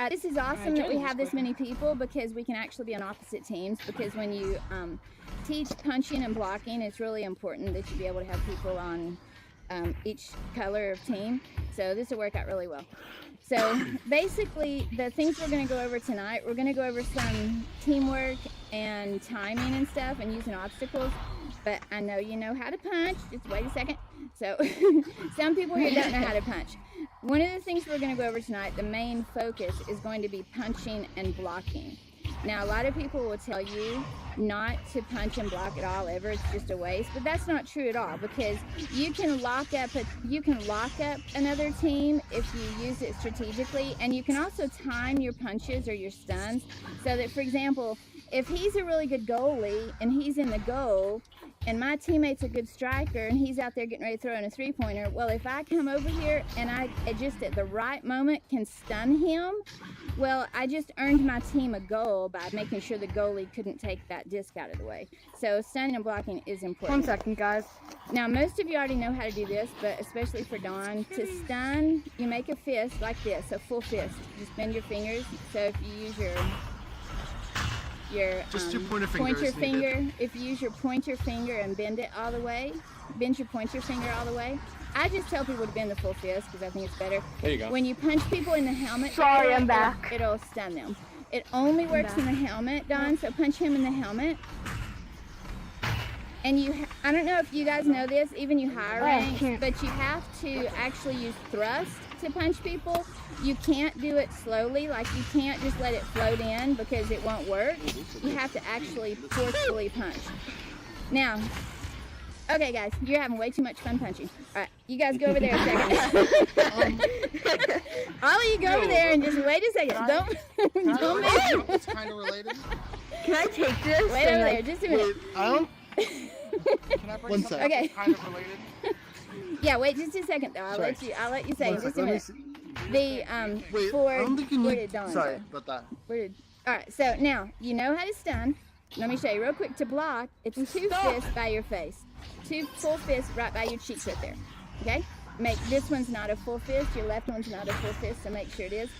This is awesome that we have this many people because we can actually be on opposite teams, because when you teach punching and blocking, it's really important that you be able to have people on each color of team. So this will work out really well. So basically the things we're going to go over tonight, we're going to go over some teamwork and timing and stuff and using obstacles. But I know you know how to punch. Just wait a second. So some people here don't know how to punch. One of the things we're going to go over tonight, the main focus is going to be punching and blocking. Now, a lot of people will tell you not to punch and block at all ever. It's just a waste, but that's not true at all, because you can lock up another team if you use it strategically, and you can also time your punches or your stuns so that, for example, if he's a really good goalie and he's in the goal and my teammate's a good striker and he's out there getting ready to throw in a three-pointer, well, if I come over here and I just at the right moment can stun him, well, I just earned my team a goal by making sure the goalie couldn't take that disc out of the way. So stunning and blocking is important. 1 second, guys. Now, most of you already know how to do this, but especially for Dawn, to stun, you make a fist like this, a full fist. Just bend your fingers. So if you use your just two pointer finger, if you use your pointer finger and bend it all the way, bend your pointer finger all the way. I just tell people to bend the full fist because I think it's better. There you go. When you punch people in the helmet, Sorry, I'm back. It'll stun them. It only works in the helmet, Don, so punch him in the helmet. And I don't know if you guys know this, even you higher ranks, but you have to actually use thrust to punch people. You can't do it slowly, like you can't just let it float in because it won't work. You have to actually forcefully punch. Now, okay guys, you're having way too much fun punching. All right, you guys go over there a second. All of you go over there and just wait a second. Don't move. It's kind of related. Can I take this? Wait over there, just a minute. I don't. Can I bring something Okay. that's kind of related? Yeah, wait just a second though. I'll let you say it. Just a minute. Wait, I don't think you need. Where did Dawn Sorry go? about that. All right, so now you know how to stun. Let me show you real quick. To block, it's two fists by your face. Two full fists right by your cheeks right there. Okay? Make this one's not a full fist. Your left one's not a full fist, so make sure it is.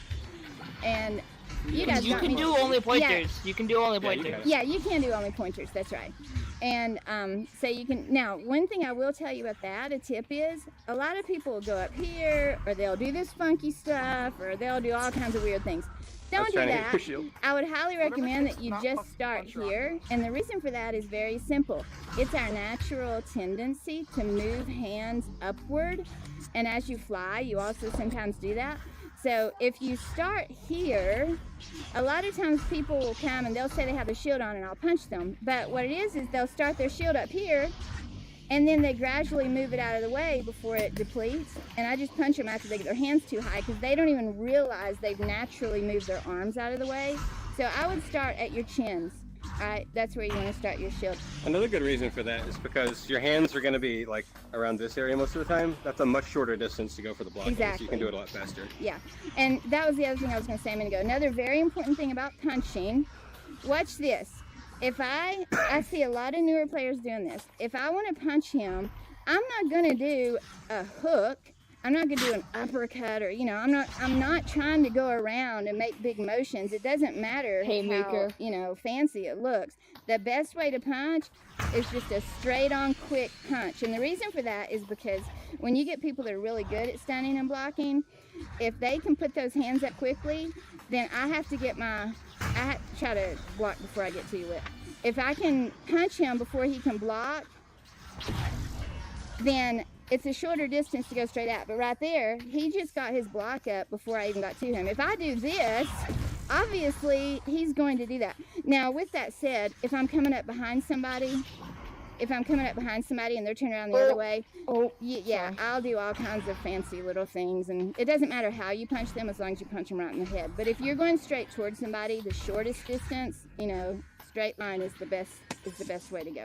And you guys You can do only pointers. Yeah. You can do only pointers. Yeah, you can do only pointers. That's right. And so you can, now one thing I will tell you about that, a tip is, a lot of people will go up here, or they'll do this funky stuff, or they'll do all kinds of weird things. Don't do that. I would highly recommend that you just start here, and the reason for that is very simple. It's our natural tendency to move hands upward, and as you fly, you also sometimes do that. So if you start here, a lot of times people will come and they'll say they have a shield on and I'll punch them. But what it is they'll start their shield up here and then they gradually move it out of the way before it depletes. And I just punch them after they get their hands too high because they don't even realize they've naturally moved their arms out of the way. So I would start at your chins. Alright, that's where you want to start your shield. Another good reason for that is because your hands are going to be like around this area most of the time. That's a much shorter distance to go for the blocking, Exactly. so you can do it a lot faster. Yeah, and that was the other thing I was going to say a minute ago. Another very important thing about punching, watch this. If I see a lot of newer players doing this. If I want to punch him, I'm not going to do a hook. I'm not going to do an uppercut, or I'm not trying to go around and make big motions. It doesn't matter how fancy it looks. The best way to punch is just a straight on quick punch. And the reason for that is because when you get people that are really good at stunning and blocking, if they can put those hands up quickly, then I have to try to block before I get to you. If I can punch him before he can block, then it's a shorter distance to go straight out. But right there, he just got his block up before I even got to him. If I do this, obviously he's going to do that. Now, with that said, if I'm coming up behind somebody and they're turning around the other way, I'll do all kinds of fancy little things. And it doesn't matter how you punch them as long as you punch them right in the head. But if you're going straight towards somebody, the shortest distance, straight line is the best way to go.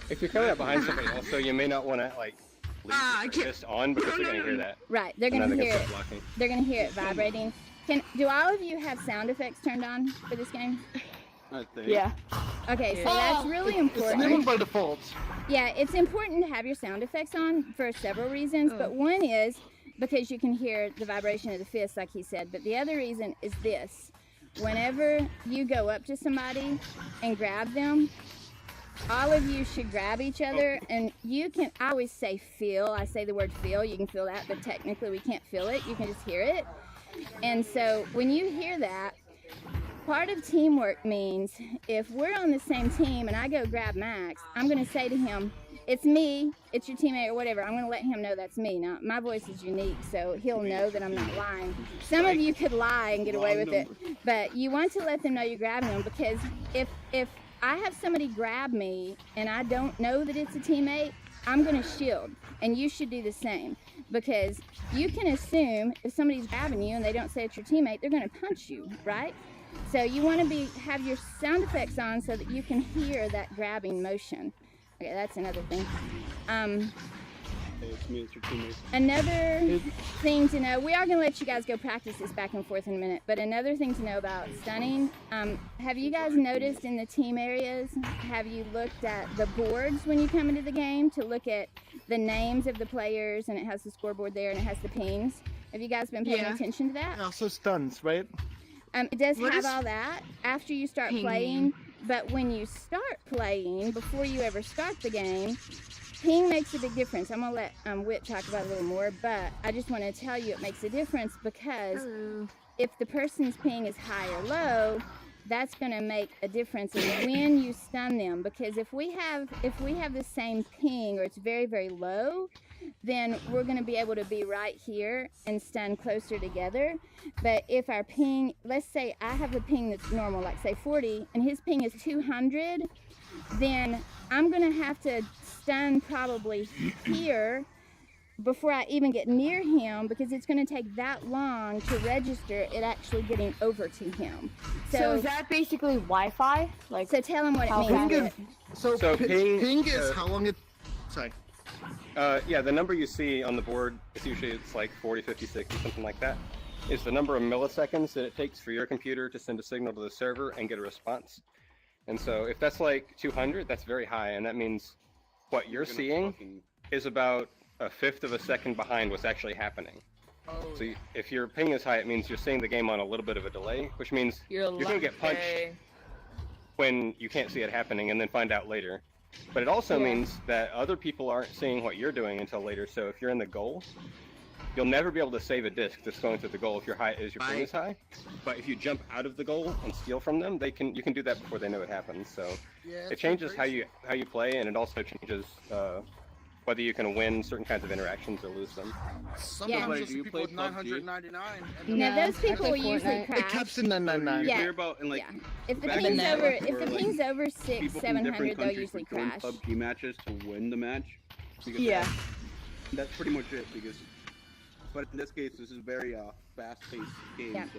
If you're coming up behind somebody also, you may not want to leave your fist on because they're going to hear that. Right, they're going to hear it. Blocking. They're going to hear it vibrating. Do all of you have sound effects turned on for this game? I think. Yeah. Okay, so that's really important. It's enabled by default. Yeah, it's important to have your sound effects on for several reasons, but one is because you can hear the vibration of the fist, like he said. But the other reason is this. Whenever you go up to somebody and grab them, all of you should grab each other, and you can, I always say feel. I say the word feel. You can feel that, but technically we can't feel it. You can just hear it. And so when you hear that, part of teamwork means if we're on the same team and I go grab Max, I'm going to say to him, it's me, it's your teammate or whatever. I'm going to let him know that's me. Now, my voice is unique, so he'll know that I'm not lying. Some of you could lie and get away with it, but you want to let them know you're grabbing them, because if I have somebody grab me and I don't know that it's a teammate, I'm going to shield, and you should do the same, because you can assume if somebody's grabbing you and they don't say it's your teammate, they're going to punch you, right? So you want to have your sound effects on so that you can hear that grabbing motion. Okay, that's another thing. It's me, it's your teammate. Another thing to know, we are going to let you guys go practice this back and forth in a minute, but another thing to know about stunning, have you guys noticed in the team areas, have you looked at the boards when you come into the game to look at the names of the players, and it has the scoreboard there and it has the pings? Have you guys been paying attention to that? Also stuns, right? It does have all that after you start playing, but when you start playing, before you ever start the game, ping makes a big difference. I'm going to let Whit talk about it a little more, but I just want to tell you it makes a difference, because if the person's ping is high or low, that's going to make a difference in when you stun them, because if we have the same ping or it's very, very low, then we're going to be able to be right here and stun closer together. But if our ping, let's say I have a ping that's normal, like say 40, and his ping is 200, then I'm going to have to stun probably here before I even get near him, because it's going to take that long to register it actually getting over to him. So is that basically Wi-Fi? Like, so tell him what it means. So Ping is how long it... Sorry. Yeah, the number you see on the board, it's like 40, 50, 60, something like that, is the number of milliseconds that it takes for your computer to send a signal to the server and get a response. And so if that's like 200, that's very high, and that means what you're seeing is about a fifth of a second behind what's actually happening. So if your ping is high, it means you're seeing the game on a little bit of a delay, which means you're going to get punched when you can't see it happening and then find out later. But it also means that other people aren't seeing what you're doing until later. So if you're in the goal, you'll never be able to save a disc that's going through the goal if your ping is high. But if you jump out of the goal and steal from them, you can do that before they know it happens. So it changes how you play, and it also changes whether you can win certain kinds of interactions or lose them. Sometimes you'll see people with 999. No, those people will usually crash. It caps in 999. Yeah. Hear about, and like, If the ping's over 600, 700, they'll usually crash. PUBG matches to win the match. That's pretty much it, because. But in this case, this is very fast-paced game.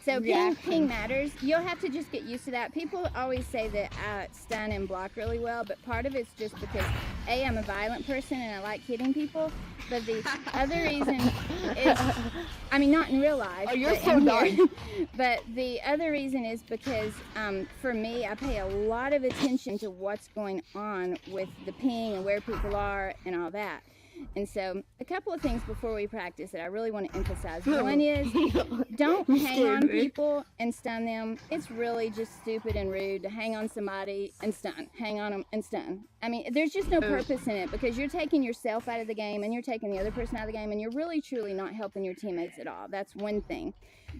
So ping matters. You'll have to just get used to that. People always say that I stun and block really well, but part of it's just because I'm a violent person and I like hitting people. But the other reason is, I mean, not in real life. Oh, you're so darn. But the other reason is because for me, I pay a lot of attention to what's going on with the ping and where people are and all that. And so a couple of things before we practice that I really want to emphasize. One is don't hang on people and stun them. It's really just stupid and rude to hang on somebody and stun. Hang on them and stun. I mean, there's just no purpose in it, because you're taking yourself out of the game and you're taking the other person out of the game, and you're really truly not helping your teammates at all. That's one thing.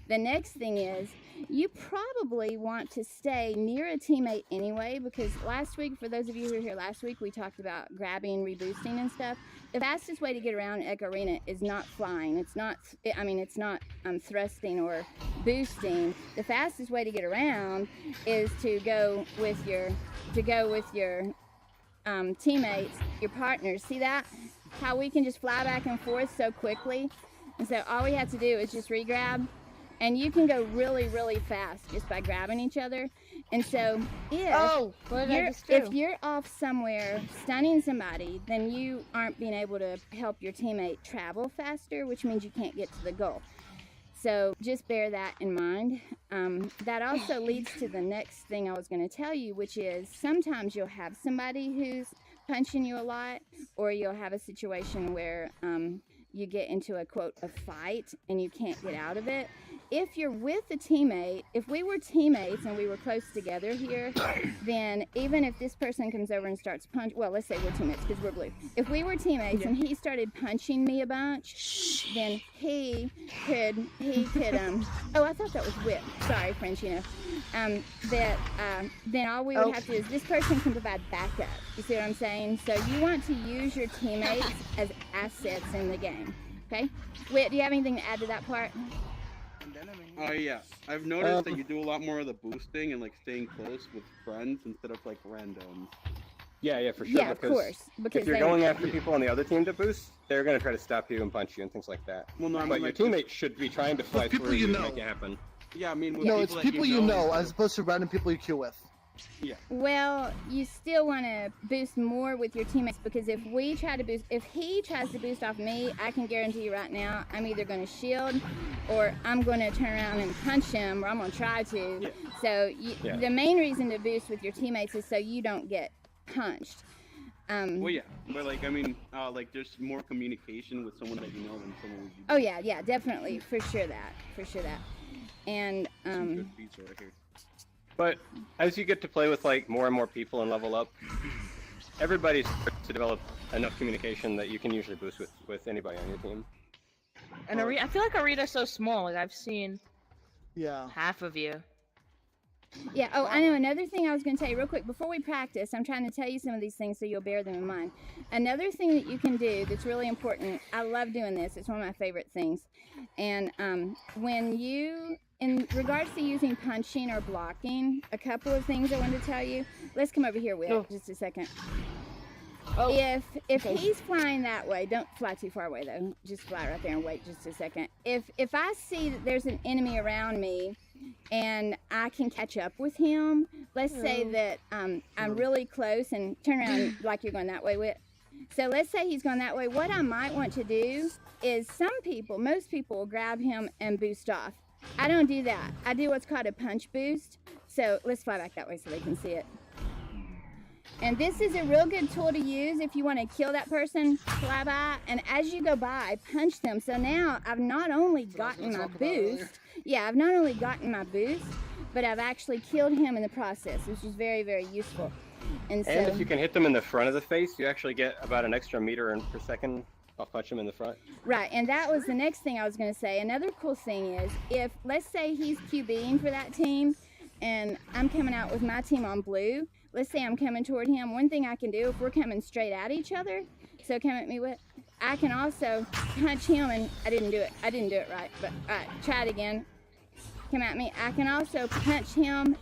The next thing is you probably want to stay near a teammate anyway, because last week, for those of you who were here last week, we talked about grabbing, reboosting and stuff. The fastest way to get around Echo Arena is not flying. It's not thrusting or boosting. The fastest way to get around is to go with your teammates, your partners. See that? How we can just fly back and forth so quickly? And so all we have to do is just re-grab. And you can go really, really fast just by grabbing each other. And so if you're off somewhere stunning somebody, then you aren't being able to help your teammate travel faster, which means you can't get to the goal. So just bear that in mind. That also leads to the next thing I was going to tell you, which is sometimes you'll have somebody who's punching you a lot, or you'll have a situation where you get into a quote a fight and you can't get out of it. If you're with a teammate, if we were teammates and we were close together here, then even if this person comes over and starts well, let's say we're teammates because we're blue. If we were teammates and he started punching me a bunch, then he could oh, I thought that was whip. Sorry, Frenchino. Then all we would have to do is this person can provide backup. You see what I'm saying? So you want to use your teammates as assets in the game. Okay? Whit, do you have anything to add to that part? Oh yeah, I've noticed that you do a lot more of the boosting and like staying close with friends instead of like randoms. Yeah, for sure. Yeah, of course. Because if you're going after people on the other team to boost, they're going to try to stop you and punch you and things like that. Well, no, but your teammates should be trying to fly through you and make it happen. Yeah, I mean, no, it's people you know as opposed to random people you queue with. Yeah. Well, you still want to boost more with your teammates because if he tries to boost off me, I can guarantee you right now, I'm either going to shield or I'm going to turn around and punch him or I'm going to try to. Yeah. So the main reason to boost with your teammates is so you don't get punched. Well, yeah, but like, I mean, like there's more communication with someone that you know than someone with you. Oh yeah, definitely, for sure that. And some good beats right here. But as you get to play with like more and more people and level up, everybody starts to develop enough communication that you can usually boost with anybody on your team. And I feel like Arita's so small. Like I've seen half of you. Yeah. Oh, I know another thing I was going to tell you real quick before we practice. I'm trying to tell you some of these things so you'll bear them in mind. Another thing that you can do that's really important. I love doing this. It's one of my favorite things. And when you, in regards to using punching or blocking, a couple of things I wanted to tell you. Let's come over here, Will, just a second. Oh, if he's flying that way, don't fly too far away though. Just fly right there and wait just a second. If I see that there's an enemy around me and I can catch up with him, let's say that I'm really close and turn around like you're going that way with. So let's say he's going that way. What I might want to do is most people will grab him and boost off. I don't do that. I do what's called a punch boost. So let's fly back that way so they can see it. And this is a real good tool to use if you want to kill that person, fly by, and as you go by, punch them. So now I've not only gotten my boost, but I've actually killed him in the process, which is very, very useful. And if you can hit them in the front of the face, you actually get about an extra meter per second. I'll punch him in the front. Right, and that was the next thing I was going to say. Another cool thing is, if, let's say he's QBing for that team, and I'm coming out with my team on blue, let's say I'm coming toward him, one thing I can do, if we're coming straight at each other, so come at me with, I can also punch him, and I didn't do it right, but all right, try it again. Come at me. I can also punch him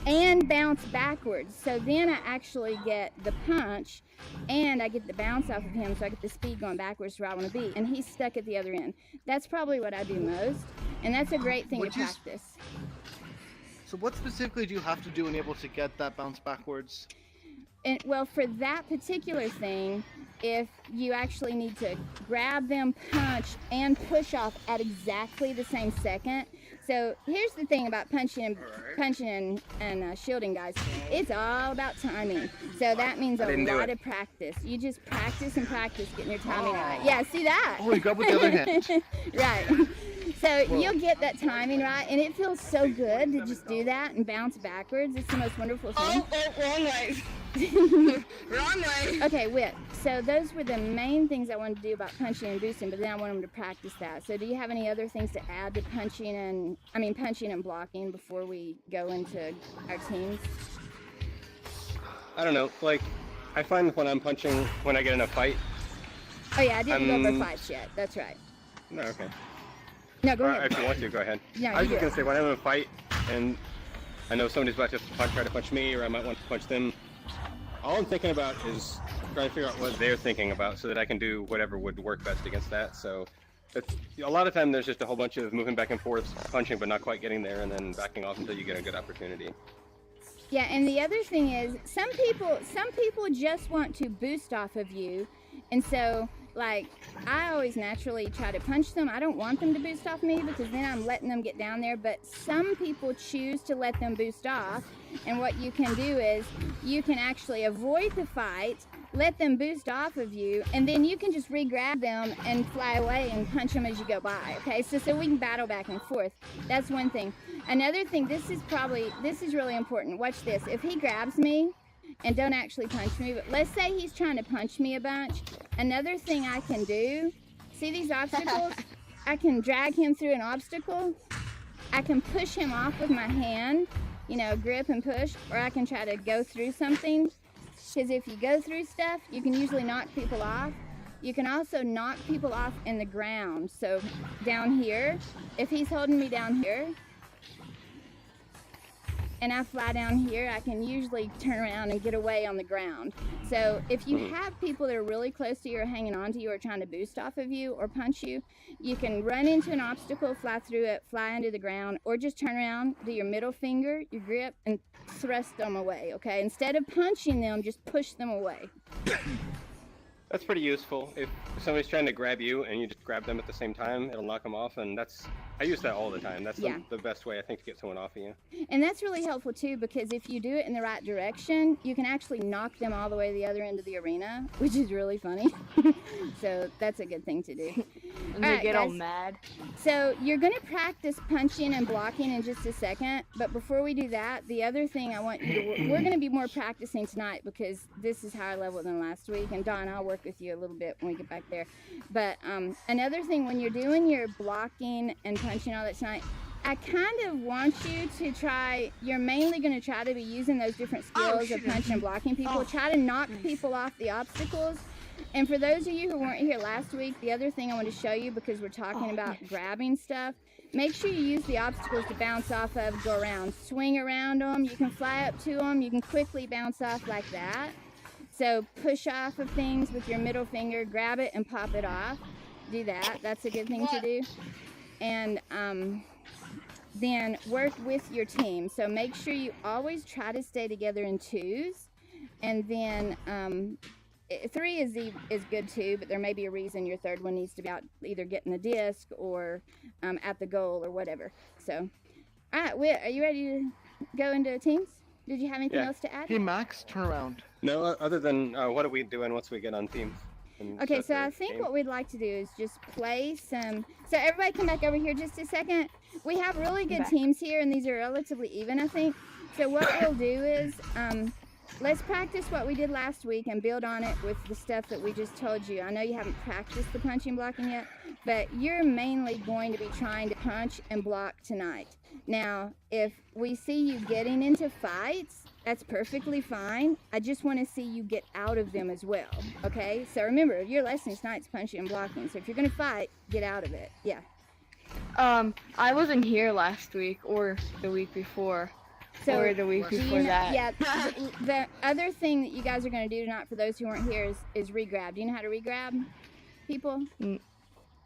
and bounce backwards. So then I actually get the punch and I get the bounce off of him, so I get the speed going backwards to where I want to be. And he's stuck at the other end. That's probably what I do most. And that's a great thing to practice. So what specifically do you have to do in able to get that bounce backwards? And, well, for that particular thing, if you actually need to grab them, punch, and push off at exactly the same second. So here's the thing about punching and shielding, guys. It's all about timing. So that means a lot of practice. You just practice and practice getting your timing right. Yeah, see that? Oh, you grab with the other hand. Right. So you'll get that timing right, and it feels so good to just do that and bounce backwards. It's the most wonderful thing. Wrong way. Wrong way. Okay, Whit. So those were the main things I wanted to do about punching and boosting, but then I want them to practice that. So do you have any other things to add to punching and blocking before we go into our teams? I don't know. Like, I find when I'm punching, when I get in a fight. Oh yeah, I didn't go over fights yet. That's right. No, okay. No, go ahead. If you want to, go ahead. No, I was just going to say, when I'm in a fight and I know somebody's about to try to punch me, or I might want to punch them, all I'm thinking about is trying to figure out what they're thinking about so that I can do whatever would work best against that. So a lot of time there's just a whole bunch of moving back and forth, punching but not quite getting there, and then backing off until you get a good opportunity. Yeah, and the other thing is, some people just want to boost off of you, and so, like, I always naturally try to punch them. I don't want them to boost off me because then I'm letting them get down there, but some people choose to let them boost off, and what you can do is you can actually avoid the fight let them boost off of you, and then you can just re-grab them and fly away and punch them as you go by, okay? So we can battle back and forth. That's one thing. Another thing, this is really important. Watch this. If he grabs me, and don't actually punch me, but let's say he's trying to punch me a bunch, another thing I can do, see these obstacles? I can drag him through an obstacle. I can push him off with my hand, you know, grip and push, or I can try to go through something. Because if you go through stuff, you can usually knock people off. You can also knock people off in the ground. So down here, if he's holding me down here, and I fly down here, I can usually turn around and get away on the ground. So if you have people that are really close to you or hanging on to you or trying to boost off of you or punch you, you can run into an obstacle, fly through it, fly into the ground, or just turn around, do your middle finger, your grip, and thrust them away, okay? Instead of punching them, just push them away. That's pretty useful. If somebody's trying to grab you and you just grab them at the same time, it'll knock them off, and I use that all the time. That's the best way, I think, to get someone off of you. And that's really helpful, too, because if you do it in the right direction, you can actually knock them all the way to the other end of the arena, which is really funny. So that's a good thing to do. And they get all mad. So you're going to practice punching and blocking in just a second, but before we do that, the other thing I want you to we're going to be more practicing tonight because this is higher level than last week, and Don, I'll work with you a little bit when we get back there. But another thing, when you're doing your blocking and punching all that tonight, I kind of want you to try, you're mainly going to try to be using those different skills of punching and blocking people. Try to knock people off the obstacles. And for those of you who weren't here last week, the other thing I want to show you, because we're talking about grabbing stuff, make sure you use the obstacles to bounce off of, go around, swing around them. You can fly up to them. You can quickly bounce off like that. So push off of things with your middle finger, grab it and pop it off. Do that. That's a good thing to do. And then work with your team. So make sure you always try to stay together in twos. And then 3 is good too, but there may be a reason your third one needs to be out either getting the disc or at the goal or whatever. So, all right, Whit, are you ready to go into teams? Did you have anything else to add? Hey, Max, turn around. No, other than what are we doing once we get on teams? Okay, so I think what we'd like to do is just play some. So everybody come back over here just a second. We have really good teams here, and these are relatively even, I think. So what we'll do is let's practice what we did last week and build on it with the stuff that we just told you. I know you haven't practiced the punching blocking yet, but you're mainly going to be trying to punch and block tonight. Now, if we see you getting into fights, that's perfectly fine. I just want to see you get out of them as well, okay? So remember, your lesson tonight's punching and blocking. So if you're going to fight, get out of it. Yeah. I wasn't here last week or the week before. Or the week before that. Yeah, the other thing that you guys are going to do tonight, for those who weren't here, is re-grab. Do you know how to re-grab people?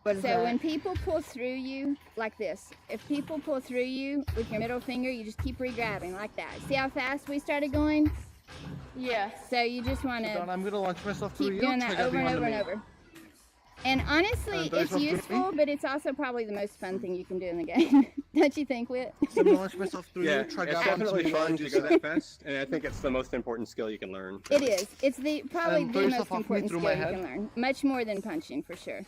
What is that? So when people pull through you, like this, if people pull through you with your middle finger, you just keep re-grabbing like that. See how fast we started going? Yeah. So you just want to I'm going to launch myself through keep doing that over and over and over. And honestly, it's useful, but it's also probably the most fun thing you can do in the game. Don't you think, Whit? I'm going to launch myself through you. It's definitely fun to go that fast, and I think it's the most important skill you can learn. It is. It's probably the most important skill you can learn. Much more than punching, for sure.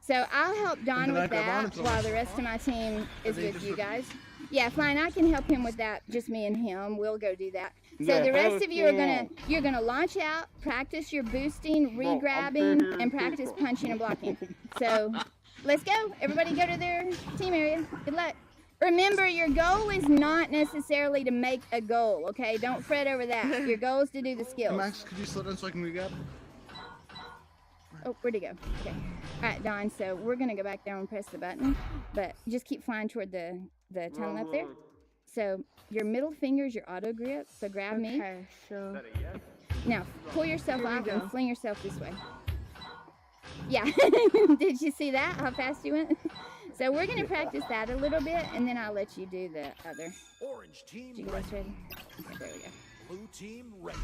So I'll help Don with that while the rest of my team is with you guys. Yeah, fine. I can help him with that. Just me and him. We'll go do that. So the rest of you you're gonna launch out, practice your boosting, re-grabbing, and practice punching and blocking. So let's go. Everybody go to their team area. Good luck. Remember, your goal is not necessarily to make a goal, okay? Don't fret over that. Your goal is to do the skills. Max, could you slow down so I can re-grab? Oh, where'd he go? Okay. All right, Don, so we're going to go back down and press the button, but just keep flying toward the tunnel up there. So your middle finger is your auto grip, so grab me. Okay, so... Now, pull yourself off and fling yourself this way. Yeah. Did you see that? How fast you went? So we're going to practice that a little bit, and then I'll let you do the other. Orange team you guys ready? Okay, there we go. Blue team ready.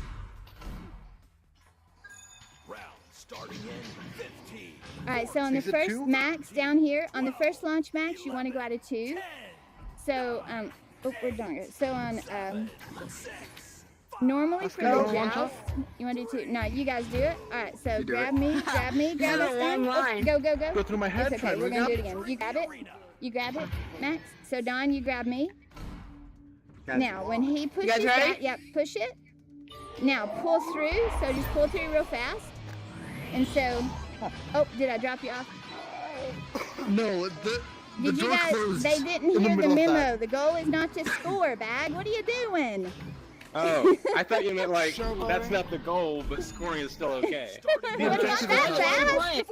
Round starting in 15. All right, so on the first max down here, on the first launch max, you want to go out of 2. So, oh, we're done. So on Normally for go. the One joust, you want to do 2? No, you guys do it. All right, so You do grab it. me, grab me, grab That's us a long line. Go, go, go. Go through my head. It's try okay, and we're going to rig do it up. again. You grab it? You grab it, Max? So Don, you grab me. Now, when he pushes ready? that, yep, push it. Now, pull through. So just pull through real fast. And so, oh, did I drop you off? No, the Did you door guys, closed they didn't in hear the middle of memo. that. The goal is not to score, Bag. What are you doing? Oh, I thought you meant like Sure, that's boy. not the goal, but scoring is still okay. What about objective is that,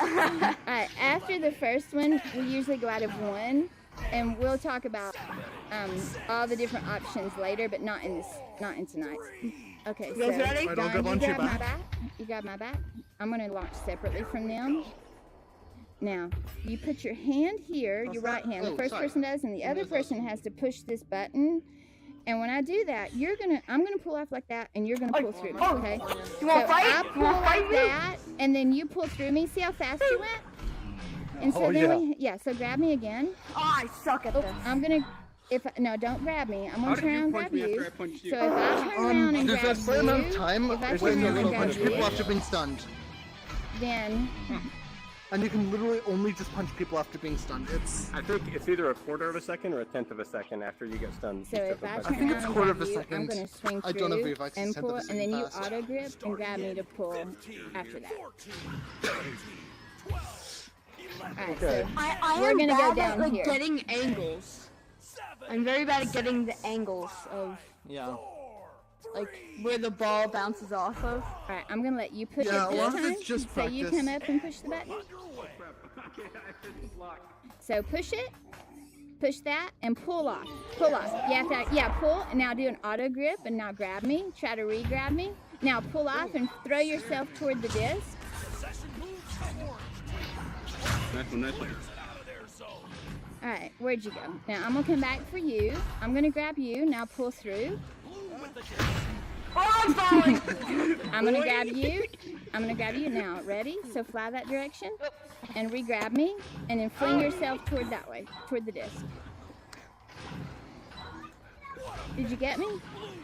not Bag? Alright, after the first one, we usually go out of 1, and we'll talk about all the different options later, but not in tonight's. Okay, so guys ready? Right, I'll Don, grab you onto your grab my back. back. You grab my back. I'm gonna launch separately from them. Now, you put your hand here, your right hand. The Oh, first sorry. person does, and the other person has to push this button. And when I do that, I'm gonna pull off like that, and you're gonna pull through me, okay? You want So to fight? I You pull want to fight like me? that, and then you pull through me. See how fast you went? And so Oh, then so grab me again. Oh, I suck at Oh, this. I'm gonna, no, don't grab me. I'm How gonna did turn you around and punch grab me after you. I punched you? So if I turn around and There's grab a certain amount of you, time if I when turn you around and can grab punch people you, after being stunned. then And you can literally only just punch people after being stunned. It's I think it's either a quarter of a second or a tenth of a second after you get stunned. so if I I turn think around it's and quarter grab of a you, I'm second. gonna swing I don't know if through we've actually and sent pull, it the and then same you fast. auto grip and grab me to pull after that. Alright, so I We're am gonna go bad down at, like, here. getting angles. I'm very bad at getting the angles of yeah. like where the ball bounces off of. alright, I'm gonna let you push Yeah, it a lot this of time. it's just So you practice. come up and push the button. So push it, push that, and pull off. Pull off. You have to, pull, and now do an auto grip, and now grab me. Try to re-grab me. Now pull off and throw yourself toward the disc. Nice one, nice one. Alright, where'd you go? Now I'm gonna come back for you. I'm gonna grab you. Now pull through. Oh, I'm falling! I'm gonna grab you. I'm gonna grab you now. Ready? So fly that direction and re-grab me, and then fling yourself toward that way, toward the disc. Did you get me?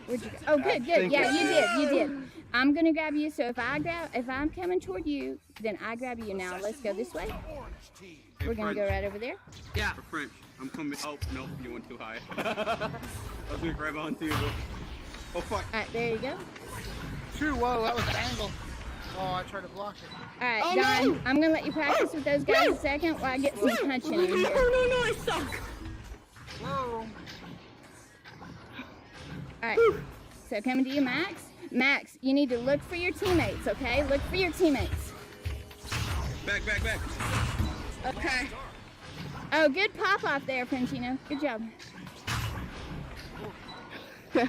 Where'd you go? Oh, good, good. Yeah, you did. I'm gonna grab you. So if I'm coming toward you, then I grab you. Now let's go this way. We're gonna go right over there. Yeah. For French. I'm coming. Oh, no, you went too high. I was gonna grab onto you, but... Oh, fuck. All right, there you go. True, whoa, that was the angle. Oh, I tried to block it. All right, Oh, Don, no. I'm gonna let you practice with those guys a second while I get some punching in here. No, I suck. Whoa. All right, so coming to you, Max. Max, you need to look for your teammates, okay? Look for your teammates. Back. Okay. Oh, good pop off there, Frenchino. Good job. All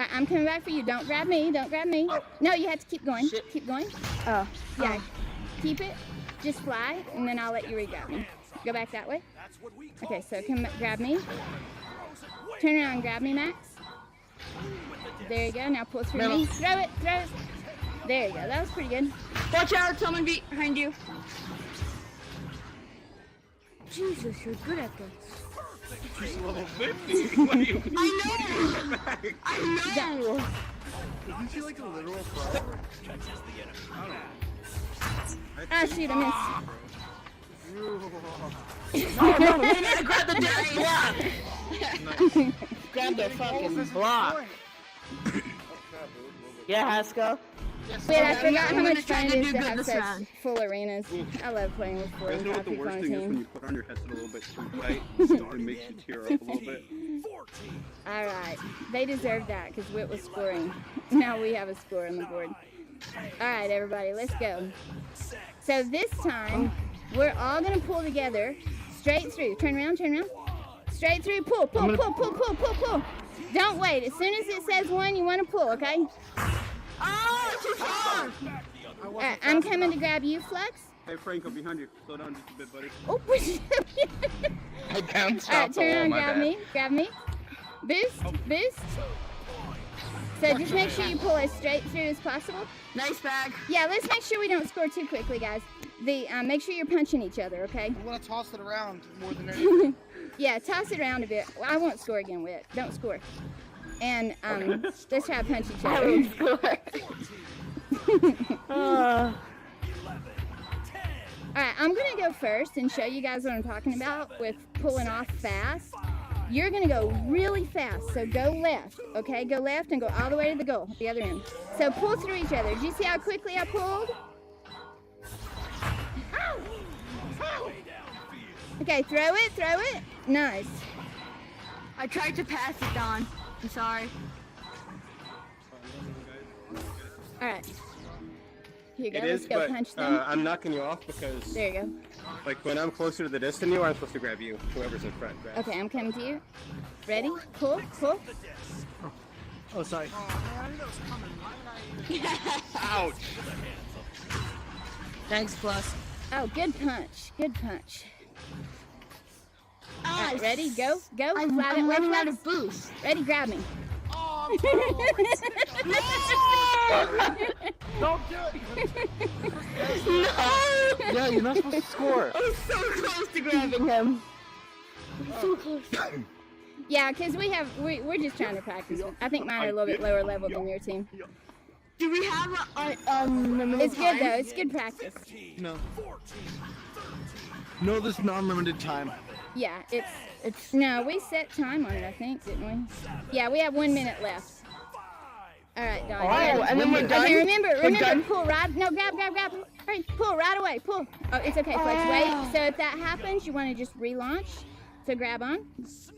right, I'm coming back for you. Don't grab me. No, you have to keep going. Keep going. Oh. Yeah, keep it. Just fly, and then I'll let you re-grab me. Go back that way. Okay, so come grab me. Turn around and grab me, Max. There you go. Now pull through me. Throw it. There you go. That was pretty good. Watch out, someone behind you. Jesus, you're good at this. She's level 50. What are you... I know. Isn't she like a literal pro? Ah, shoot, I No, we need to grab the disc. Grab the fucking block. Yeah, Haskell. missed. Wait, I forgot how I'm much gonna try fun to it is do to good have this such round. full arenas. I love playing with 4 You guys and know 5 what the people on a worst thing is when team. you put on your headset a little bit too tight? It makes you tear up a little bit. All right, they deserve that because Whit was scoring. Now we have a score on the board. All right, everybody, let's go. So this time, we're all gonna pull together, straight through. Turn around. Straight through, pull. Don't wait. As soon as it says 1, you want to pull, okay? Oh, too far. All right, I'm coming to grab you, Flux. Hey, Franco, behind you. Slow down just a bit, buddy. Oh, I bounced all off right, the turn wall, around, my grab bad. me. Boost. So just make sure you pull as straight through as possible. Nice bag. Yeah, let's make sure we don't score too quickly, guys. Make sure you're punching each other, okay? I want to toss it around more than anything. Yeah, toss it around a bit. I won't score again, Whit. Don't score. And let's try to punch each I other. will score. Alright, I'm gonna go first and show you guys what I'm talking about with pulling off fast. You're gonna go really fast, so go left, okay? Go left and go all the way to the goal, the other end. So pull through each other. Did you see how quickly I pulled? Okay, throw it. Nice. I tried to pass it, Don. I'm sorry. Alright. Here you go, It let's is, go but punch them. I'm knocking you off because, There you go. like, when I'm closer to the disc than you, I'm supposed to grab you. Whoever's in front grabs. Okay, I'm coming to you. Ready? Pull. Oh, sorry. Ouch! Thanks, Plus. Oh, good punch. Alright, ready? Go. I'm running out of boost. Ready? Grab me. Don't do it! No! Yeah, you're not supposed to score. I was so close to grabbing him. So close. Yeah, because we're just trying to practice. I think mine are a little bit lower level than your team. Do we have limited It's good time? though. It's good practice. No. No, this non-limited time. Yeah, it's no. We set time on it, I think, didn't we? Yeah, we have 1 minute left. All right, Don. Oh, and then we're done? Okay, remember, We're done? pull right. No, grab. Hurry, pull right away. Pull. Oh, it's okay, Flex. Wait. So if that happens, you want to just relaunch. So grab on.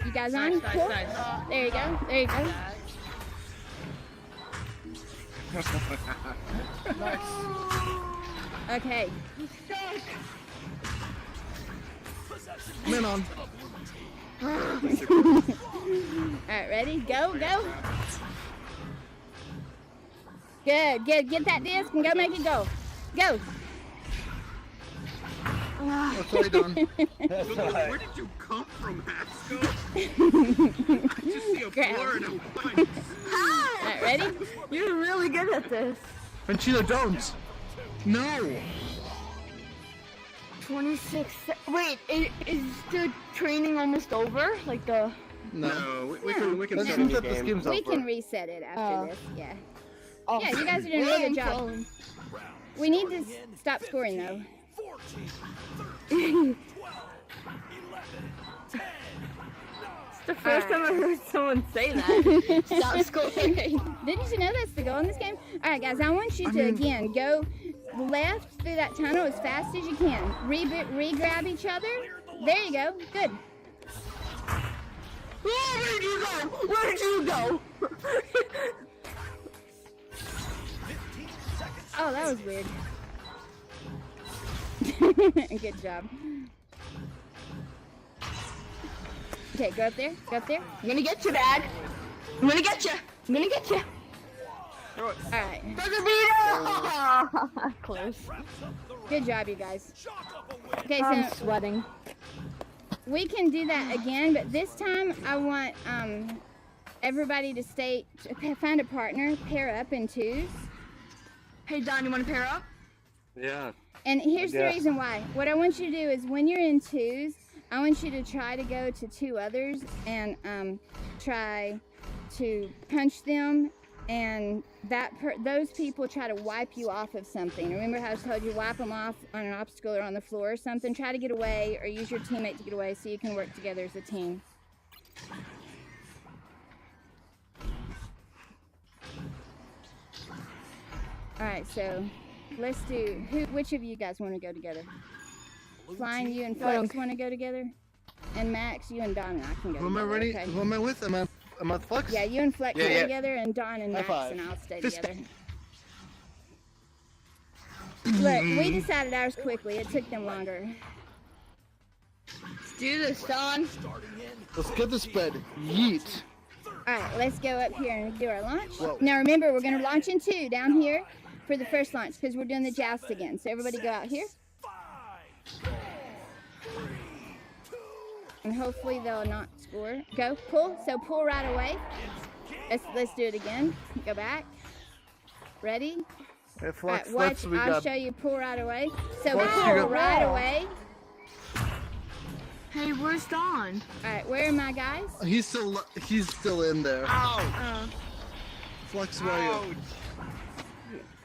You guys on? Nice. Pull. There you go. Okay. Men on. Alright, ready? Go. Good. Get that disc and go make it go. Go. Oh, sorry, Don. Where did you come from, Haskell? I just see a blur and a punch. Alright, ready? You're really good at this. Panchito, don't. No. 26. Wait, is the training almost over? Like the... No, we can Let's start a see new that this game. game's We over. can reset it after this. Yeah. Oh. Yeah, you guys are doing a really good job. We need to stop scoring though. 14, 13, 12, 11, 10. It's the first time I heard someone say that. Stop scoring. Didn't you know that's the goal in this game? Alright guys, I want you to again go left through that tunnel as fast as you can. Re-grab each other. There you go. Good. Where did you go? Oh, that was weird. Good job. Okay, go up there. I'm gonna get you, Dad. I'm gonna get you. Alright. Close. Good job, you guys. Okay, I'm so sweating. we can do that again, but this time I want everybody to find a partner, pair up in twos. Hey, Don, you want to pair up? Yeah. And here's the Yeah. reason why. What I want you to do is when you're in twos, I want you to try to go to two others and try to punch them, and those people try to wipe you off of something. Remember how I told you wipe them off on an obstacle or on the floor or something? Try to get away or use your teammate to get away so you can work together as a team. Alright, so let's do, which of you guys want to go together? Flying, you and Flex want to go together? And Max, you and Don and I can go Who am I together, ready? okay? Who am I with? Am I with Flex? Yeah, you and Flex Yeah, go yeah. together, and Don and High Max five. and I'll stay Fist together. Look, we decided ours quickly. It took them longer. Let's do this, Don. Let's get this bed. Yeet. Alright, let's go up here and do our launch. Whoa. Now remember, we're going to launch in two down here for the first launch because we're doing the joust again. So everybody go out here. And hopefully they'll not score. Go, pull. So pull right away. Let's do it again. Go back. Ready? Hey, All Flex, right, watch. Flex, we I'll got. show you pull right away. So Flex, you pull got- right away. Hey, where's Dawn? Alright, where are my guys? He's still in there. Ow! Flux, where are you?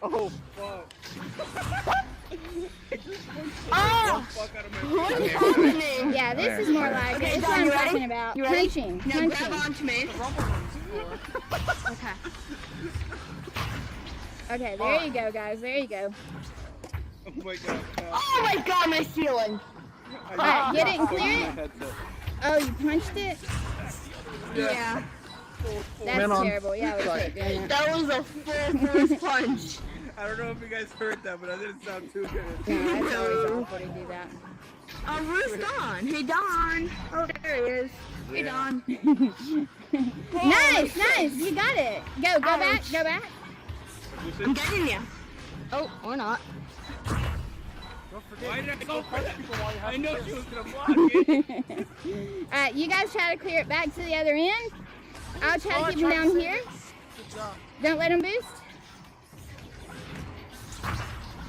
Oh fuck! Oh! Fuck out of my What's happening? Yeah, this is more like Okay, it's what Dawn, I'm you ready? talking about. You ready? Punching. Now Punching. grab onto me. Okay. Okay, there you go, guys. There you go. Oh my god. Oh my god, my ceiling! Alright, get it and clear it. Oh, you punched it? Yeah. That's Man on. terrible. Yeah, I would take doing that. That was a full force punch. I don't know if you guys heard that, but that didn't sound too good. No, that's always awful to do that. Oh, where's Dawn? Hey, Dawn. Oh, there he is. Hey, Dawn. Nice, nice. You got it. Go back, go back. I'm getting you. Oh, or not. Why did I go for that? I know she was gonna block it. Alright, you guys try to clear it back to the other end. I'll try to keep them down here. Don't let them boost.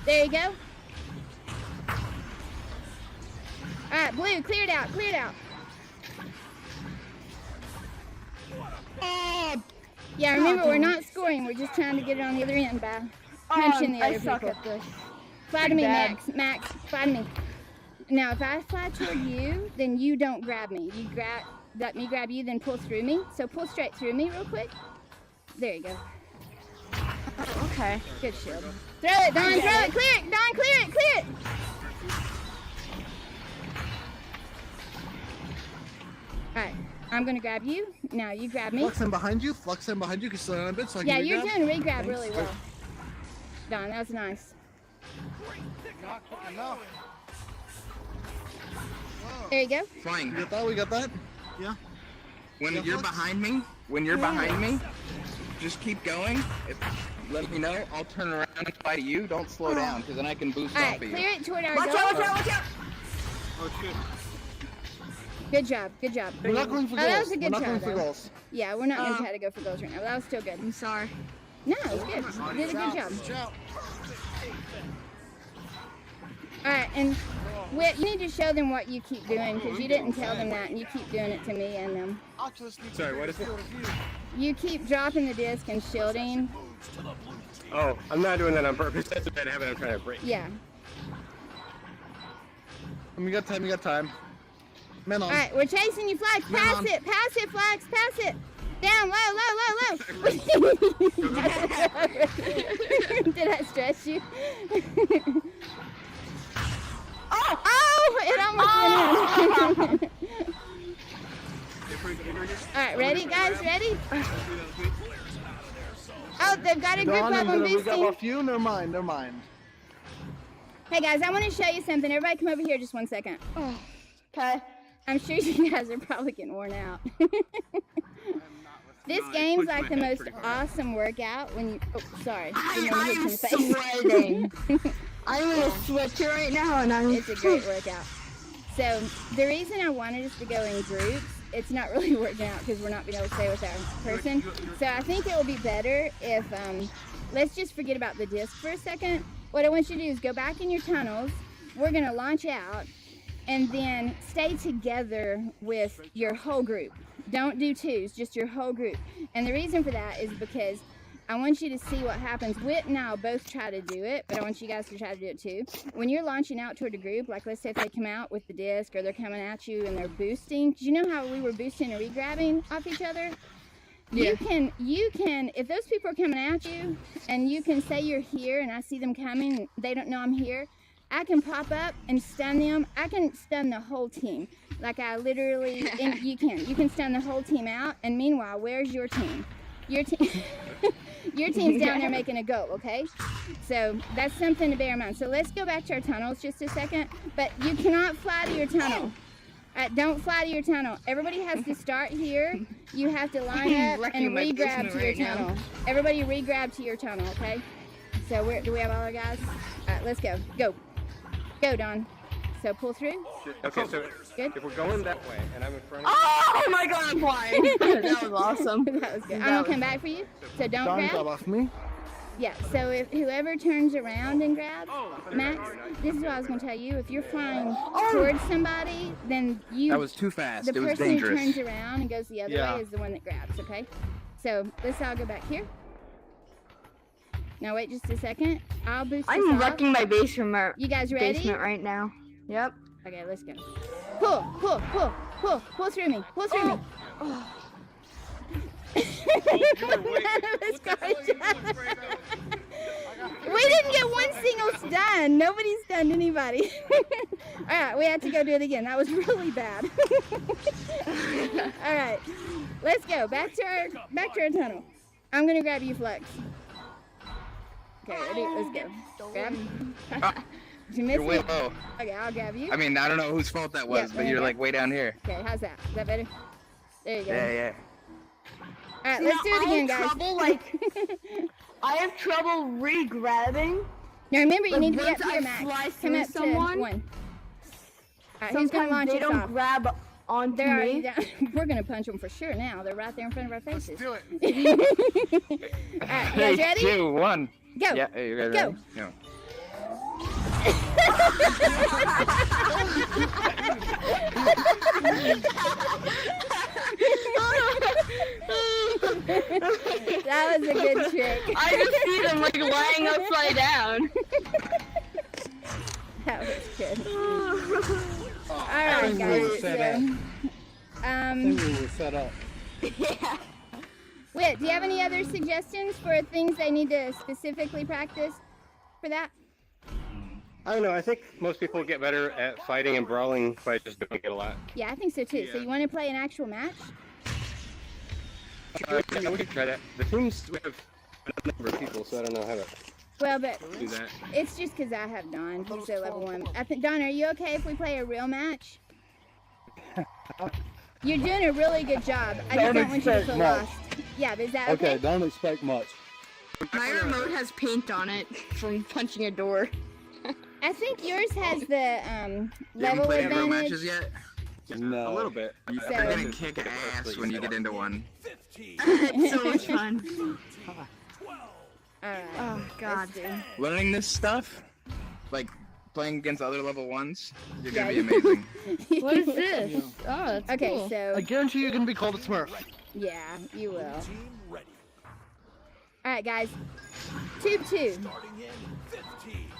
There you go. Alright, blue, clear it out, clear it out. Yeah, remember, we're not scoring. We're just trying to get it on the other end by punching the other I suck people. at this. Fly to me, bad. Max, fly to me. Now, if I fly toward you, then you don't grab me. You let me grab you, then pull through me. So pull straight through me real quick. There you go. Okay. Good shield. Throw it, Dawn, throw it, clear it, Dawn, clear it, clear it. Alright, I'm gonna grab you. Now you grab me. Flux in behind you. Flux in behind you. Can you slow down a bit so I can Yeah, you're regrab? doing re-grab really well. Dawn, that was nice. Not quick enough. There you go. Flying. We got that. We got that. Yeah. When Yeah, you're Flux? behind me, just keep going. Let me know. I'll turn around and fly to you. Don't slow down, because then I can boost Alright, off of you. clear it toward our Watch goal. out, watch out, watch out! Oh shit. Good job, good job. We're not going for Oh, goals. that was a good We're not try, going for though. goals. Yeah, we're not gonna try to go for goals right now, but that was still good. I'm sorry. No, it was good. You did a good job. Watch out. Alright, and Whit, you need to show them what you keep doing, because you didn't tell them that, and you keep doing it to me and them. Sorry, what is it? You keep dropping the disc and shielding. Oh, I'm not doing that on purpose. That's a bad habit I'm trying to break. Yeah. We got time. We got time. Men on. Alright, we're chasing you, Flax. Pass on. it, Flax. Pass it. Down, low. Did I stress you? Oh, it almost went in. Alright, ready, guys? Ready? Oh, they've got a group Dawn, up on we got boosting. a few. Never mind. Never mind. Hey, guys, I want to show you something. Everybody come over here just 1 second. Okay. I'm sure you guys are probably getting worn out. This game's like the most awesome workout when you... Oh, sorry. I'm sweating. I'm in a sweater right now, and It's a great workout. So the reason I wanted us to go in groups, it's not really working out because we're not being able to stay with our person. So I think it will be better if, let's just forget about the disc for a second. What I want you to do is go back in your tunnels. We're going to launch out and then stay together with your whole group. Don't do twos, just your whole group. And the reason for that is because I want you to see what happens. Whit and I will both try to do it, but I want you guys to try to do it too. When you're launching out toward a group, like let's say if they come out with the disc or they're coming at you and they're boosting, because you know how we were boosting and re-grabbing off each other? Yeah. You can, if those people are coming at you and you can say you're here and I see them coming, and they don't know I'm here, I can pop up and stun them. I can stun the whole team. Like I literally, and you can stun the whole team out, and meanwhile, where's your team? Your team, your team's down there making a goal, okay? So that's something to bear in mind. So let's go back to our tunnels just a second, but you cannot fly to your tunnel. Don't fly to your tunnel. Everybody has to start here. You have to line up and re-grab to your tunnel. Everybody re-grab to your tunnel, okay? So do we have all our guys? All right, let's go. Go. Go, Don. So pull through. Okay, so Good. if we're going that way and I'm in front of Oh my god, I'm flying! That was awesome. That was good. I'm gonna come back for you. So don't Dawn, grab. grab off me. Yeah, so if whoever turns around and grabs, Max, this is what I was going to tell you. If you're flying towards somebody, then you... That was too fast. The It was person dangerous. who turns around and goes the other way is the one that grabs, okay? So let's all go back here. Now wait just a second. I'll boost this I'm off. wrecking my basement. You guys ready? Basement right now. Yep. Okay, let's go. Pull, pull, pull, pull, pull through me. Pull through me. Let's go. We didn't get one single stun. Nobody stunned anybody. All right, we have to go do it again. That was really bad. All right, let's go back to our tunnel. I'm gonna grab you, Flex. Okay, ready? Let's go. Grab. Did you miss You're way it? low. Okay, I'll grab you. I mean, I don't know whose fault that was, but you're like way down here. Okay, how's that? Is that better? There you go. Yeah. All right, let's do it again, guys. I have trouble re-grabbing. Now remember, you Like, need to be up once here, I Max. fly Come through up someone, to 1. All right, who's gonna launch they us don't off? grab onto They're already me. down. We're gonna punch them for sure now. They're right there in front of our faces. Do it. All right, you guys ready? 2, 1. Go. Yeah, hey, you guys Go. ready? No. That was a good trick. I just see them like lying upside down. That was good. All right, guys. We were set up. Yeah. Whit, do you have any other suggestions for things they need to specifically practice for that? I don't know. I think most people get better at fighting and brawling by just doing it a lot. Yeah, I think so too. So you want to play an actual match? Yeah, we could try that. The teams, we have a number of people, so I don't know how to Well, but do that. it's just because I have Don. He's a level 1. I think, Don, are you okay if we play a real match? You're doing a really good job. I just don't want you to feel lost. Yeah, but is that okay? Okay, don't expect much. My remote has paint on it from punching a door. I think yours has the You haven't level played real advantage. matches yet? No. A little bit. You're So- gonna kick ass when you get into one. It's so much fun. Alright. Oh God. Learning this stuff, like playing against other level 1s, you're gonna Yeah. be amazing. What is this? Oh, that's Okay, cool. I so guarantee you're gonna be called a Smurf. yeah, you will. Team ready. Alright, guys. Tube 2. Starting in 15.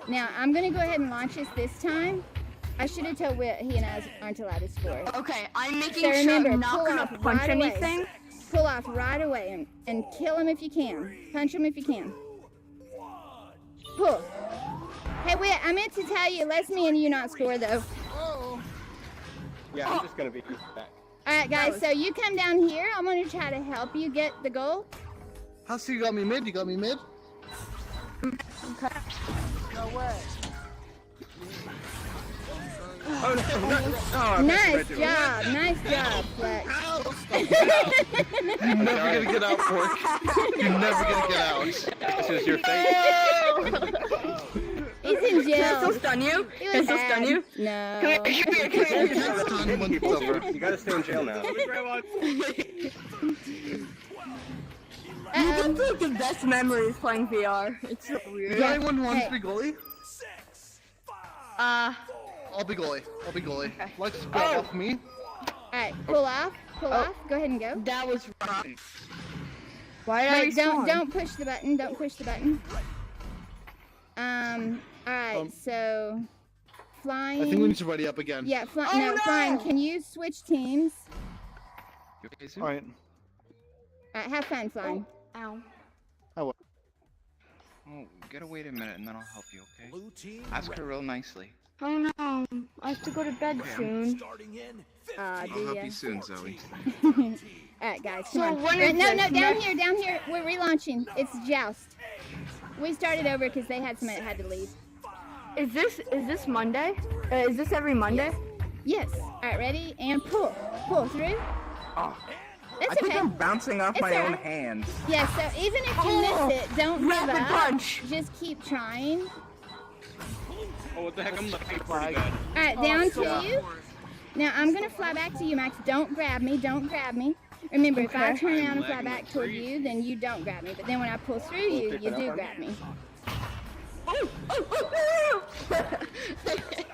Now, I'm going to go ahead and launch this time. I should have told Whit he and I aren't allowed to score. Okay, I'm making So sure remember, I'm not pull gonna off punch right away. anything. Pull off right away and kill him if you can. Punch him if you can. Pull. Hey, Whit, I meant to tell you, let's me and you not score, though. Yeah, I'm just gonna be back. Alright, guys, so you come down here. I'm going to try to help you get the goal. How so you got me mid? You got me mid? Oh, no. Nice job. Nice job, Flex. You're never gonna get out, Pork. You're never gonna get out. This is your fate. He's in Can I jail. still stun you? He Can I was still stun you? No. Come here, come here, come here. You gotta stay in jail now. You can take the best memories playing VR. It's so weird. Is anyone who wants Hey. to be goalie? 6, 5, I'll be goalie. I'll be goalie. Let's go off me. Alright, pull off. Pull off. Go ahead and go. That was wrong. Why did I Wait, respawn? don't push the button. Don't push the button. Alright, so flying. I think we need to ready up again. Yeah, flying. Can you switch teams? All right. Alright, have fun flying. Ow. Oh, get away a minute and then I'll help you, okay? blue team Ask ready. her real nicely. Oh no. I have to go to bed soon. Starting in 15. I'll Do help ya? you soon, Zoe. Alright, guys, So come on. when Wait, is no, this down next? here. We're relaunching. It's Joust. We started over because they had somebody that had to leave. Is this Monday? Is this every Monday? Yes. Alright, ready? And pull. Pull through. Oh, That's I think okay. I'm bouncing off It's my own alright. hands. Yeah, so even if you miss it, don't give Rapid up. punch. Just keep trying. Oh, what the heck? I'm looking pretty bad. Alright, down to you. Now I'm gonna fly back to you, Max. Don't grab me. Don't grab me. Remember, if I turn around and fly back toward you, then you don't grab me. But then when I pull through you, you do grab me.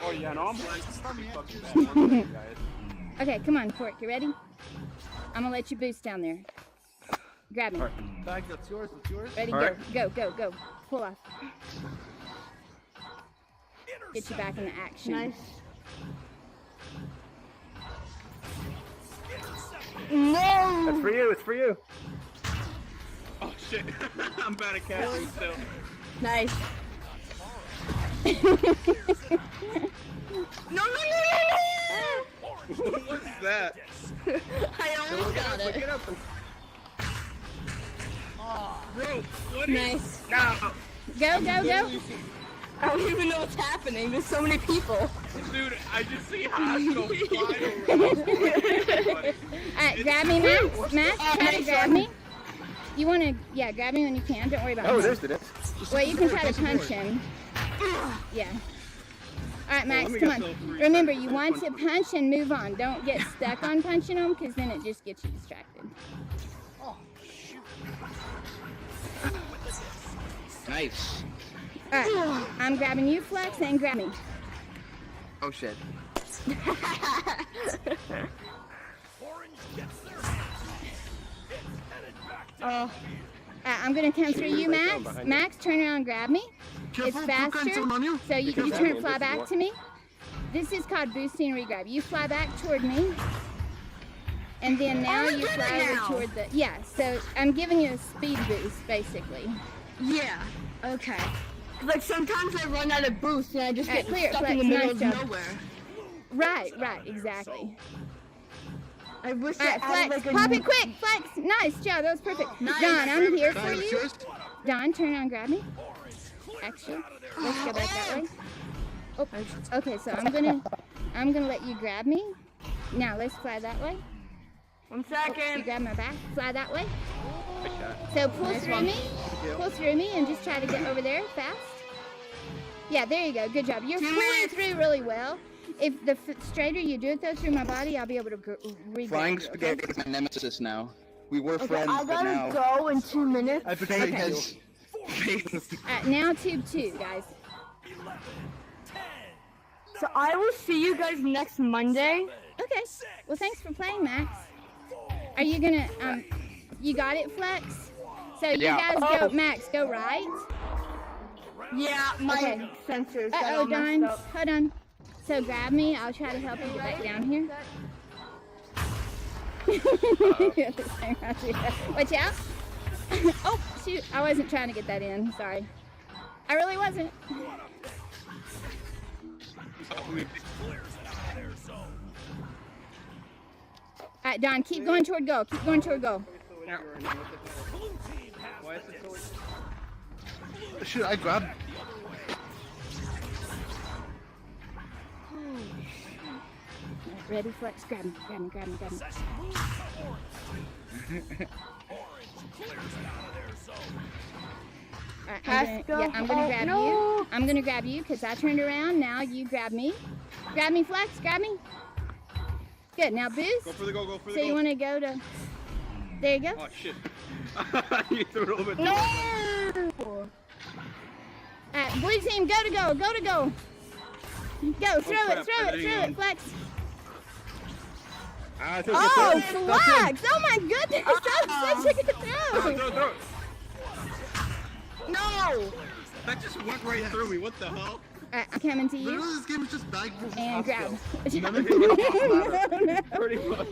Oh yeah, no, I'm like, fucking bad, guys. Okay, come on, Fork. You ready? I'm gonna let you boost down there. Grab me. Bag, that's yours. That's yours. Ready? All Go. right. Go. Go. Go. Pull off. Get you back into action. Nice. No! That's for you. It's for you. Oh shit, I'm bad at catching still. Nice. No! What's that? I almost got Pick it. it up. Bro, what is Nice. no. Go. Go. I don't even know what's happening. There's so many people. Dude, I just see Haskell flying around. Alright, grab me, Max. Max, try to grab me. You want to, grab me when you can. Don't worry about Oh, me. there's the disc. Well, you can try to punch him. Yeah. Alright, Max, let me come get on. those three Remember, seconds. you want to punch and move on. Don't get stuck on punching them, because then it just gets you distracted. Nice. Alright, I'm grabbing you, Flex, and grab me. Oh shit. Orange gets their hands. It's headed back to I'm going to come through you, Max. Max, turn around and grab me. It's faster, so you fly back to me. This is called boosting and regrab. You fly back toward me, and then now you fly over toward the, so I'm giving you a speed boost, basically. Yeah. Okay. Like sometimes I run out of boost and I just get clear, stuck Flex, in the middle of nice job. nowhere. Right, exactly. I wish Alright, I had Flex, like a pop it quick, Flex. Nice job, that was perfect. Nice. Don, I'm here for Bag, that's you. yours. Don, turn around and grab me. Actually, let's go back that way. Oh, okay, so I'm gonna let you grab me. Now let's fly that way. 1 You second. grab my back, fly that way. Good shot. So pull through me, and just try to get over there fast. Yeah, there you go. Good job. You're pulling through really well. If the straighter you do it though through my body, I'll be able to regrab Flying you, okay? spaghetti is my nemesis now. We were Okay, friends, I but now gotta go in 2 minutes. I betrayed Okay. you. Now tube 2, guys. 11, 10, So I will see you guys next Monday. Okay. Well, thanks for playing, Max. Are you gonna you got it, Flex? So you Yeah. guys go, Max, go right. Yeah, my Okay. sensors. got Uh-oh, all messed Don. up. Hold on. So grab me. I'll try to help you get back down here. Watch out. Oh, shoot. I wasn't trying to get that in. Sorry. I really wasn't. All right, Don, keep going toward goal. Keep going toward goal. Shoot, I grabbed. Ready, Flex? Grab me, grab me, grab me, grab me. Alright, I'm gonna grab you. I'm gonna grab you because I turned around. Now you grab me. Grab me, Flex. Grab me. Good. Now boost. Go for the goal, go for the So goal. you want to go to? There you go. Oh shit. You threw it a little bit. No. Alright, blue team, go to goal. Go to goal. Go. Throw crap, it. Throw I it. didn't Throw even- it, Flex. I think Oh, it's it. Flex! Oh my goodness, that was such a good throw. Throw it. No! That just went right through me. What the hell? Alright, I'm coming to you. Literally, this game is just bag versus And grab. Pretty much.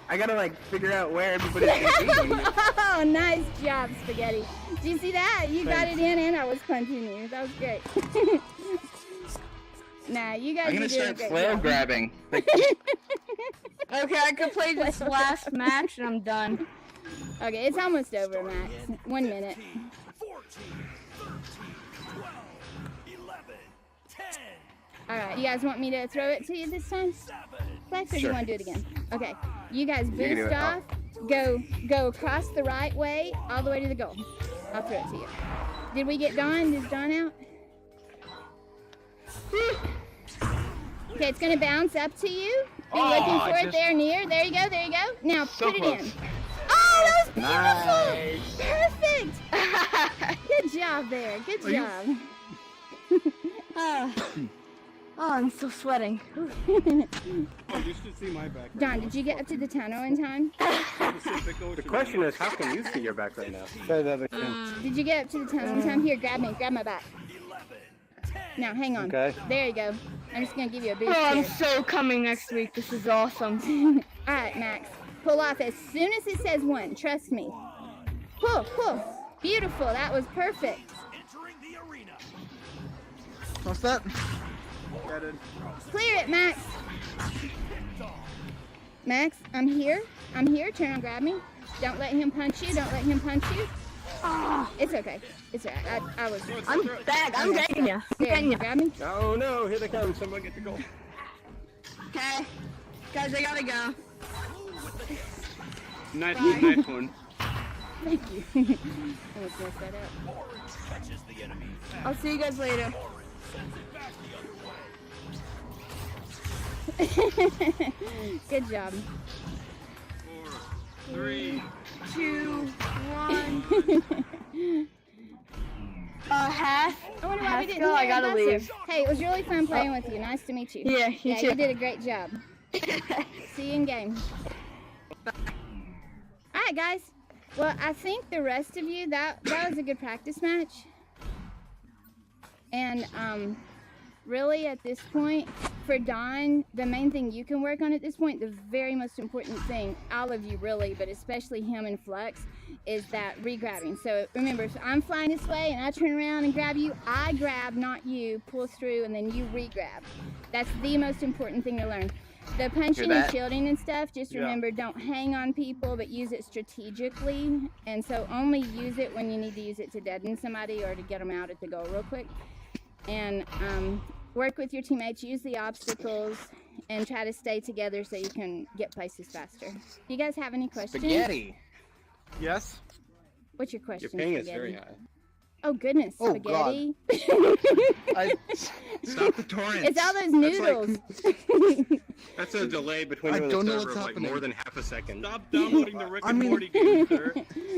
I gotta like figure out where everybody's gonna be. Oh, nice job, Spaghetti. Did you see that? You got it in and I was punching you. That was great. Nah, you guys I'm gonna are doing a start great flail job. grabbing. Like, Okay, I can play this last match and I'm done. Okay, it's almost over, Max. 1 minute. 14, 13, 12, 11, 10, Alright, you guys want me to throw it to you this time? 7, Flex, or do you Sure. want to do it again? Okay, you guys can do boost it. off. Go across the right way, all the way to the goal. I'll throw it to you. Did we get Dawn? Is Dawn out? Okay, it's gonna bounce up to you, Be looking for it there near. There you go, there you go. Now So put it close. in. Oh, that was beautiful! Nice. Perfect! Good job there, good job. Oh, I'm still sweating. Oh, you should see my back. Don, did you get up to the tunnel in time? The question is, how can you see your back right now? Say that again. Did you get up to the tunnel in time? Here, grab me, grab my back. Now, hang on. Okay. There you go. I'm just gonna give you a boost Oh, I'm here. so coming next week. This is awesome. All right, Max. Pull off as soon as it says 1. Trust me. Pull, pull. Beautiful. That was perfect. Entering the arena. What's that? Clear it, Max. Max, I'm here. I'm here. Turn and grab me. Don't let him punch you. Don't let him punch you. Oh, it's okay. It's alright. I was. I'm back. I'm getting you. There, grab me. Oh no, here they come. Someone get the goal. Okay. Guys, I gotta go. Nice one, nice one. Thank you. I almost messed that up. Catches the enemy. I'll see you guys later. Sends it back the other way. Good job. 4, 3. 2, 1. Half. I wonder why we didn't I hear gotta Buster. leave. Hey, it was really fun playing with you. Nice to meet you. Yeah, you too. You did a great job. See you in game. Alright, guys. Well, I think the rest of you, that was a good practice match. And really at this point, for Don, the main thing you can work on at this point, the very most important thing, all of you really, but especially him and Flux, is that re-grabbing. So remember, if I'm flying this way and I turn around and grab you, I grab, not you, pull through, and then you re-grab. That's the most important thing to learn. The punching and shielding and stuff, just remember, don't hang on people, but use it strategically. And so only use it when you need to use it to deaden somebody or to get them out at the goal real quick. And work with your teammates, use the obstacles, and try to stay together so you can get places faster. Do you guys have any questions? Spaghetti. Yes. What's your question? Your ping is Spaghetti? very high. Oh goodness, Oh, spaghetti. Stop the torrents. It's all those noodles. That's a delay between I you and don't the know server what's of like happening. more than half a second. Stop downloading the Rick and Morty game, sir.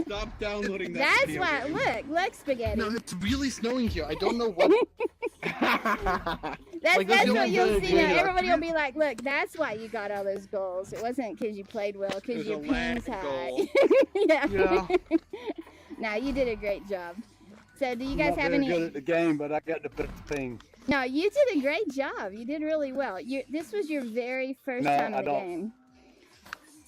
Stop downloading that That's video why. game. Look, spaghetti. No, it's really snowing here. I don't know what. That's that's the what only you'll good see now. idea. Everybody will be like, look, that's why you got all those goals. It wasn't because you played well, It because was your a ping's lag high. goal. Yeah. Yeah. No, you did a great job. So do you I'm guys not have very any? good at the game, but I got the best thing. No, you did a great job. You did really well. This was your very first No, time I in the don't. game.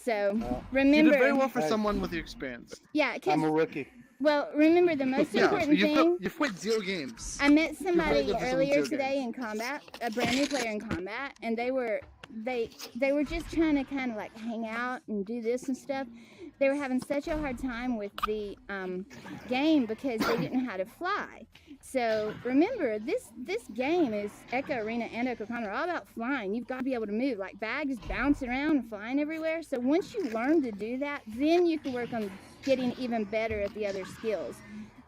So You remember. did very well for Hey. someone with your experience. Yeah, 'cause- I'm a rookie. well, remember the most important thing. You've played 0 games. I met somebody good for some earlier video today games. in combat, a brand new player in combat, and they were just trying to kind of like hang out and do this and stuff. They were having such a hard time with the game because they didn't know how to fly. So remember, this game is Echo Arena and Echo Con are all about flying. You've got to be able to move, like bags bouncing around and flying everywhere. So once you learn to do that, then you can work on getting even better at the other skills.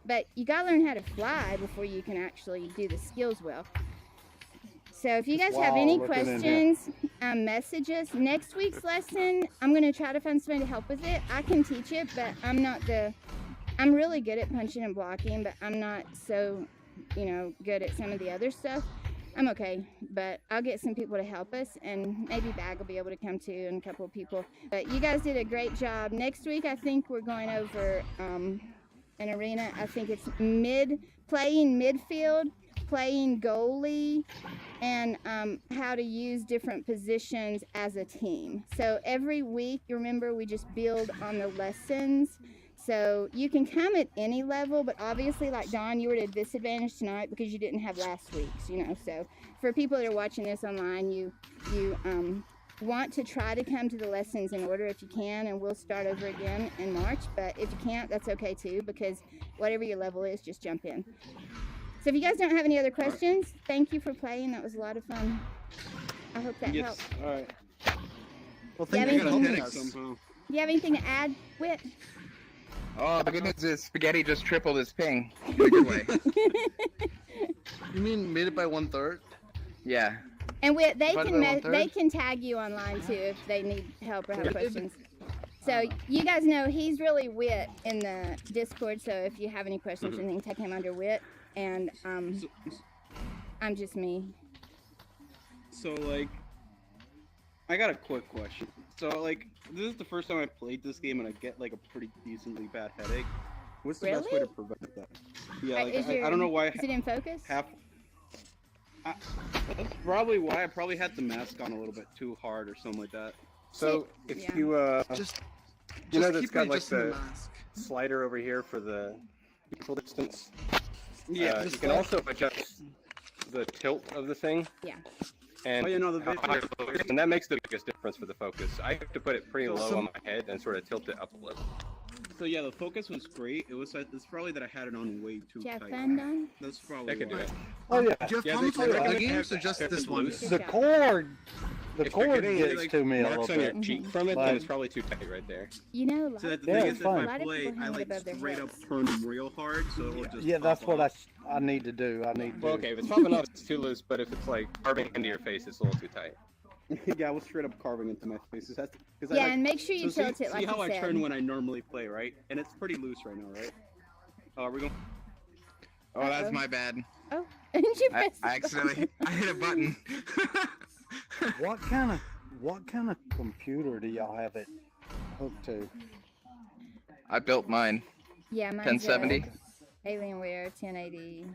But you got to learn how to fly before you can actually do the skills well. So if you guys have Wow, any looking in here. questions, message us. Next week's lesson, I'm going to try to find somebody to help with it. I can teach it, but I'm really good at punching and blocking, but I'm not so, good at some of the other stuff. I'm okay, but I'll get some people to help us, and maybe Bag will be able to come too, and a couple of people. But you guys did a great job. Next week, I think we're going over an arena. I think it's playing midfield, playing goalie, and how to use different positions as a team. So every week, you remember, we just build on the lessons. So you can come at any level, but obviously, like Don, you were at a disadvantage tonight because you didn't have last week's, So for people that are watching this online, you want to try to come to the lessons in order if you can, and we'll start over again in March. But if you can't, that's okay too, because whatever your level is, just jump in. So if you guys don't have any other questions, thank you for playing. That was a lot of fun. I hope that helped. All right. Well, Yeah, thank you for anything- helping us. Somehow. Do you have anything to add, Whit? Oh, the good news is Spaghetti just tripled his ping. In a good way. You mean made it by 1/3? Yeah. And they Divided by can 1/3? they can tag you online too if they need help or have questions. So you guys know he's really Wit in the Discord. So if you have any questions, you can take him under Wit, and I'm just me. So like, I got a quick question. So like, this is the first time I played this game, and I get like a pretty decently bad headache. What's the best way to prevent that? Yeah, like, I don't know why. Is it in focus? That's probably why. I probably had the mask on a little bit too hard or something like that. So if you you know that's got like the slider over here for the equal distance. Yeah. You can also adjust the tilt of the thing. Yeah. And, and that makes the biggest difference for the focus. I have to put it pretty low on my head and sort of tilt it up a little. So yeah, the focus was great. It's probably that I had it on way too tight. That's probably I could do it. Oh yeah. Do you have problems with other games or just this one? The cord gets to me a little marks on your cheek from it, then it's probably too tight right there. You know, so that the thing is, if I play, I like straight up turn them real hard, so it will just. Yeah, that's what I need to do. Well, okay, if it's popping off, it's too loose. But if it's like carving into your face, it's a little too tight. Yeah, I was straight up carving into my face. And make sure you tilt it like you said. See how I turn when I normally play, right? And it's pretty loose right now, right? Oh, are we going? Oh, that's my bad. Oh, I accidentally I hit a button. What kind of computer do y'all have it hooked to? I built mine. Yeah, mine's 1070. Alienware 1080.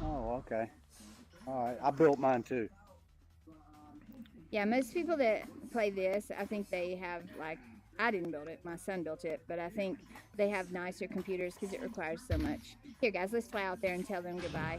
Oh, okay. All right, I built mine too. Yeah, most people that play this, I think they have, like, I didn't build it, my son built it, but I think they have nicer computers because it requires so much. Here, guys, let's fly out there and tell them goodbye.